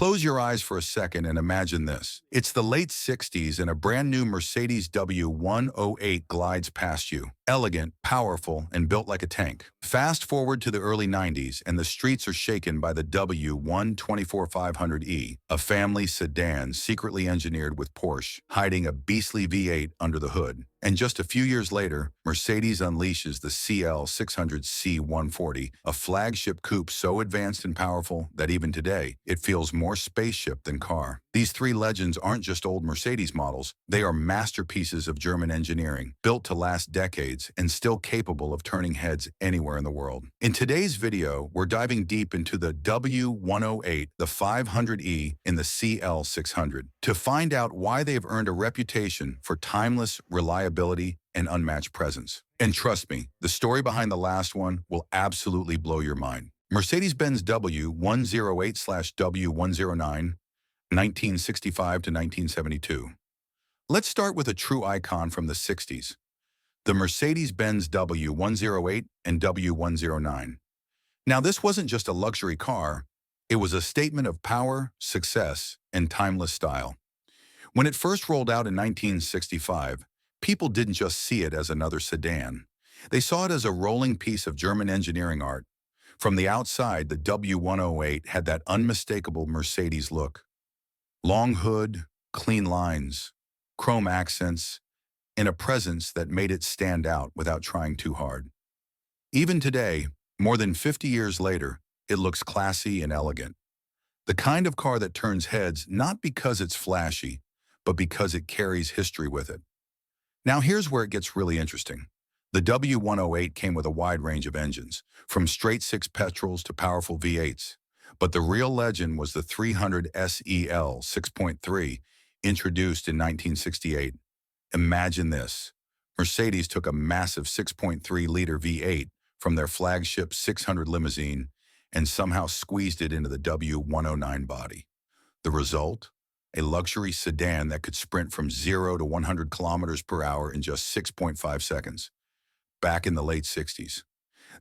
Close your eyes for a second and imagine this. It's the late 60s and a brand new Mercedes W108 glides past you. Elegant, powerful, and built like a tank. Fast forward to the early 90s and the streets are shaken by the W124 a family sedan secretly engineered with Porsche, hiding a beastly V8 under the hood. And just a few years later, Mercedes unleashes the CL600 C140, a flagship coupe so advanced and powerful that even today, it feels more spaceship than car. These three legends aren't just old Mercedes models, they are masterpieces of German engineering, built to last decades and still capable of turning heads anywhere in the world. In today's video, we're diving deep into the W108, the 500e, and the CL600 to find out why they've earned a reputation for timeless reliability and unmatched presence. And trust me, the story behind the last one will absolutely blow your mind. Mercedes-Benz W108/W109, 1965 to 1972. Let's start with a true icon from the 60s, the Mercedes-Benz W108 and W109. Now, this wasn't just a luxury car, it was a statement of power, success, and timeless style. When it first rolled out in 1965, people didn't just see it as another sedan. They saw it as a rolling piece of German engineering art. From the outside, the W108 had that unmistakable Mercedes look. Long hood, clean lines, chrome accents, and a presence that made it stand out without trying too hard. Even today, more than 50 years later, it looks classy and elegant. The kind of car that turns heads not because it's flashy, but because it carries history with it. Now here's where it gets really interesting. The W108 came with a wide range of engines, from straight-six petrols to powerful V8s. But the real legend was the 300 SEL 6.3, introduced in 1968. Imagine this. Mercedes took a massive 6.3-liter V8 from their flagship 600 limousine and somehow squeezed it into the W109 body. The result? A luxury sedan that could sprint from 0 to 100 kilometers per hour in just 6.5 seconds. Back in the late 60s.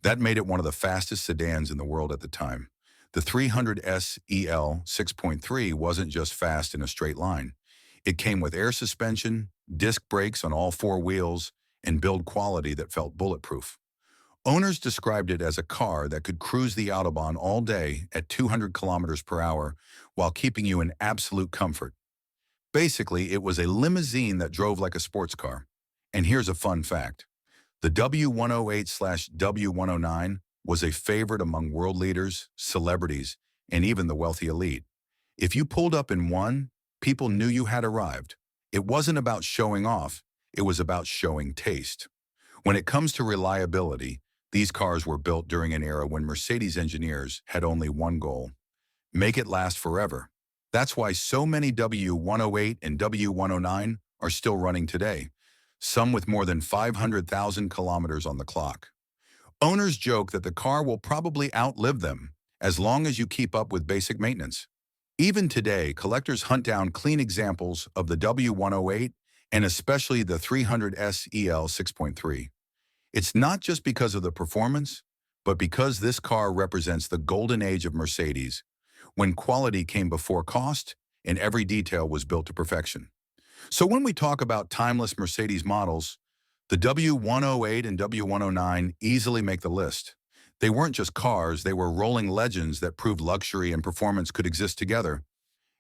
That made it one of the fastest sedans in the world at the time. The 300 SEL 6.3 wasn't just fast in a straight line. It came with air suspension, disc brakes on all four wheels, and build quality that felt bulletproof. Owners described it as a car that could cruise the Autobahn all day at 200 kilometers per hour while keeping you in absolute comfort. Basically, it was a limousine that drove like a sports car. And here's a fun fact. The W108/W109 was a favorite among world leaders, celebrities, and even the wealthy elite. If you pulled up in one, people knew you had arrived. It wasn't about showing off, it was about showing taste. When it comes to reliability, these cars were built during an era when Mercedes engineers had only one goal: make it last forever. That's why so many W108 and W109 are still running today, some with more than 500,000 kilometers on the clock. Owners joke that the car will probably outlive them as long as you keep up with basic maintenance. Even today, collectors hunt down clean examples of the W108 and especially the 300 SEL 6.3. It's not just because of the performance, but because this car represents the golden age of Mercedes, when quality came before cost and every detail was built to perfection. So when we talk about timeless Mercedes models, the W108 and W109 easily make the list. They weren't just cars, they were rolling legends that proved luxury and performance could exist together.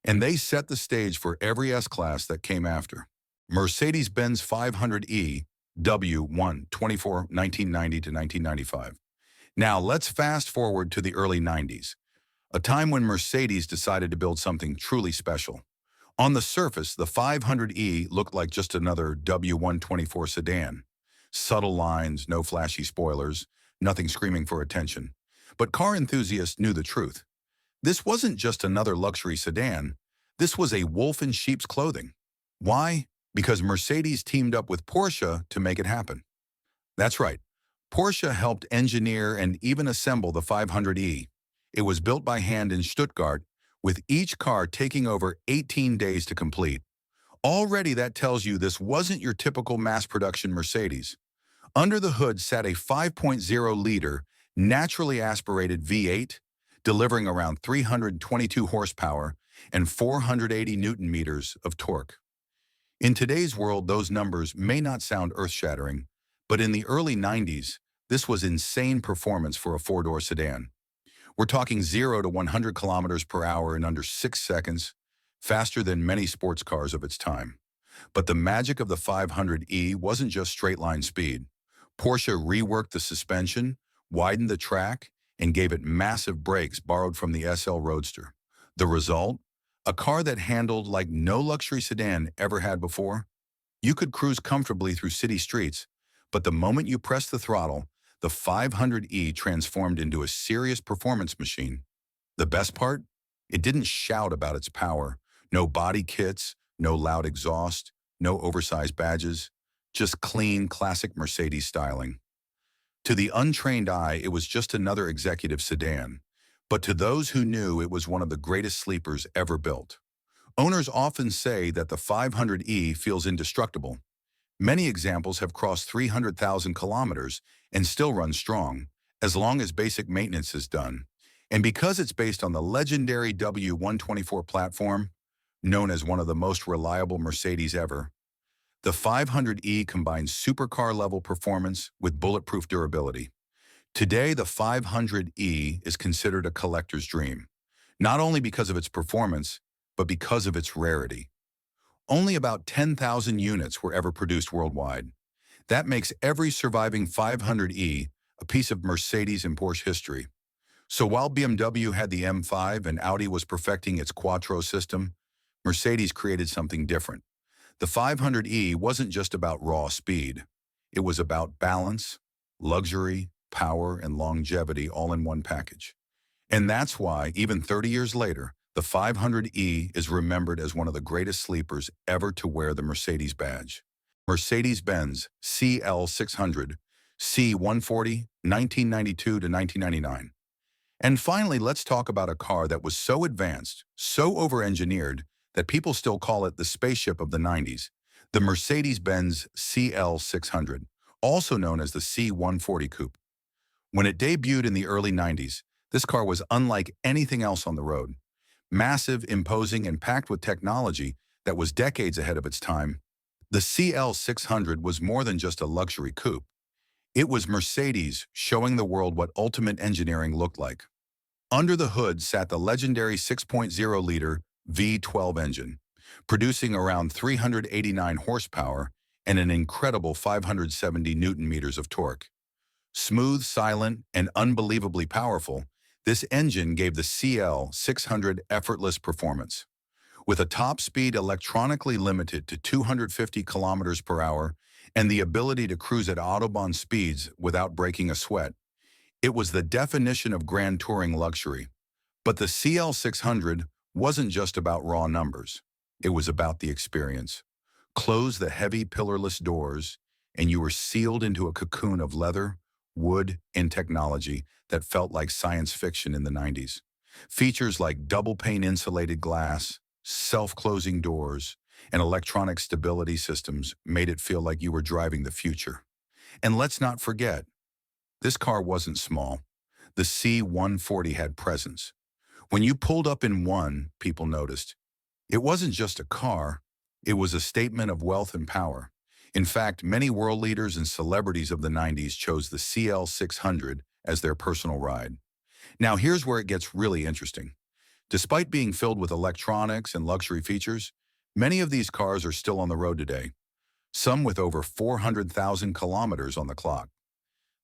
And they set the stage for every S-Class that came after. Mercedes-Benz 500e, W124, 1990 to 1995. Now let's fast forward to the early 90s, a time when Mercedes decided to build something truly special. On the surface, the 500e looked like just another W124 sedan. Subtle lines, no flashy spoilers, nothing screaming for attention. But car enthusiasts knew the truth. This wasn't just another luxury sedan. This was a wolf in sheep's clothing. Why? Because Mercedes teamed up with Porsche to make it happen. That's right. Porsche helped engineer and even assemble the 500e. It was built by hand in Stuttgart, with each car taking over 18 days to complete. Already that tells you this wasn't your typical mass-production Mercedes. Under the hood sat a 5.0-liter, naturally aspirated V8, delivering around 322 horsepower and 480 Newton meters of torque. In today's world, those numbers may not sound earth-shattering, but in the early 90s, this was insane performance for a four-door sedan. We're talking 0 to 100 kilometers per hour in under 6 seconds, faster than many sports cars of its time. But the magic of the 500e wasn't just straight-line speed. Porsche reworked the suspension, widened the track, and gave it massive brakes borrowed from the SL Roadster. The result? A car that handled like no luxury sedan ever had before. You could cruise comfortably through city streets, but the moment you pressed the throttle, the 500e transformed into a serious performance machine. The best part? It didn't shout about its power. No body kits, no loud exhaust, no oversized badges, just clean, classic Mercedes styling. To the untrained eye, it was just another executive sedan. But to those who knew, it was one of the greatest sleepers ever built. Owners often say that the 500e feels indestructible. Many examples have crossed 300,000 kilometers and still run strong, as long as basic maintenance is done. And because it's based on the legendary W124 platform, known as one of the most reliable Mercedes ever, the 500e combines supercar-level performance with bulletproof durability. Today, the 500e is considered a collector's dream, not only because of its performance, but because of its rarity. Only about 10,000 units were ever produced worldwide. That makes every surviving 500e a piece of Mercedes and Porsche history. So while BMW had the M5 and Audi was perfecting its Quattro system, Mercedes created something different. The 500e wasn't just about raw speed. It was about balance, luxury, power, and longevity all in one package. And that's why, even 30 years later, the 500e is remembered as one of the greatest sleepers ever to wear the Mercedes badge. Mercedes-Benz CL600, C140, 1992 to 1999. And finally, let's talk about a car that was so advanced, so over-engineered, that people still call it the spaceship of the 90s, the Mercedes-Benz CL600, also known as the C140 Coupe. When it debuted in the early 90s, this car was unlike anything else on the road. Massive, imposing, and packed with technology that was decades ahead of its time, the CL600 was more than just a luxury coupe. It was Mercedes showing the world what ultimate engineering looked like. Under the hood sat the legendary 6.0-liter V12 engine, producing around 389 horsepower and an incredible 570 Newton meters of torque. Smooth, silent, and unbelievably powerful, this engine gave the CL600 effortless performance. With a top speed electronically limited to 250 kilometers per hour and the ability to cruise at Autobahn speeds without breaking a sweat, it was the definition of grand touring luxury. But the CL600 wasn't just about raw numbers. It was about the experience. Close the heavy pillarless doors, and you were sealed into a cocoon of leather, wood, and technology that felt like science fiction in the 90s. Features like double-pane insulated glass, self-closing doors, and electronic stability systems made it feel like you were driving the future. And let's not forget, this car wasn't small. The C140 had presence. When you pulled up in one, people noticed. It wasn't just a car, it was a statement of wealth and power. In fact, many world leaders and celebrities of the 90s chose the CL600 as their personal ride. Now here's where it gets really interesting. Despite being filled with electronics and luxury features, many of these cars are still on the road today, some with over 400,000 kilometers on the clock.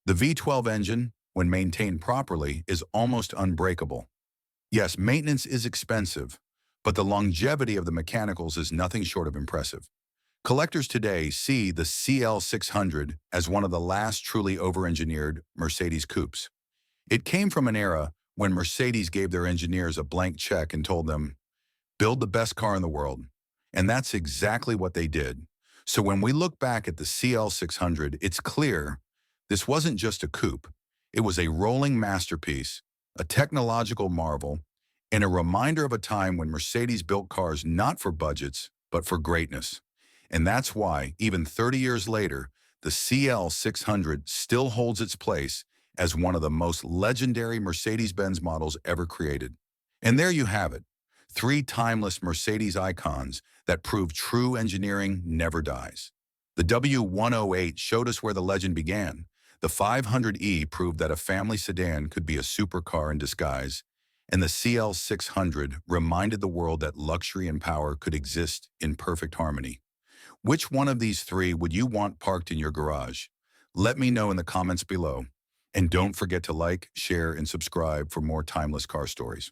The V12 engine, when maintained properly, is almost unbreakable. Yes, maintenance is expensive, but the longevity of the mechanicals is nothing short of impressive. Collectors today see the CL600 as one of the last truly over-engineered Mercedes coupes. It came from an era when Mercedes gave their engineers a blank check and told them, build the best car in the world. And that's exactly what they did. So when we look back at the CL600, it's clear this wasn't just a coupe. It was a rolling masterpiece, a technological marvel, and a reminder of a time when Mercedes built cars not for budgets, but for greatness. And that's why, even 30 years later, the CL600 still holds its place as one of the most legendary Mercedes-Benz models ever created. And there you have it, Three timeless Mercedes icons that prove true engineering never dies. The W108 showed us where the legend began. The 500E proved that a family sedan could be a supercar in disguise, and the CL600 reminded the world that luxury and power could exist in perfect harmony. Which one of these three would you want parked in your garage? Let me know in the comments below. And don't forget to like, share, and subscribe for more timeless car stories.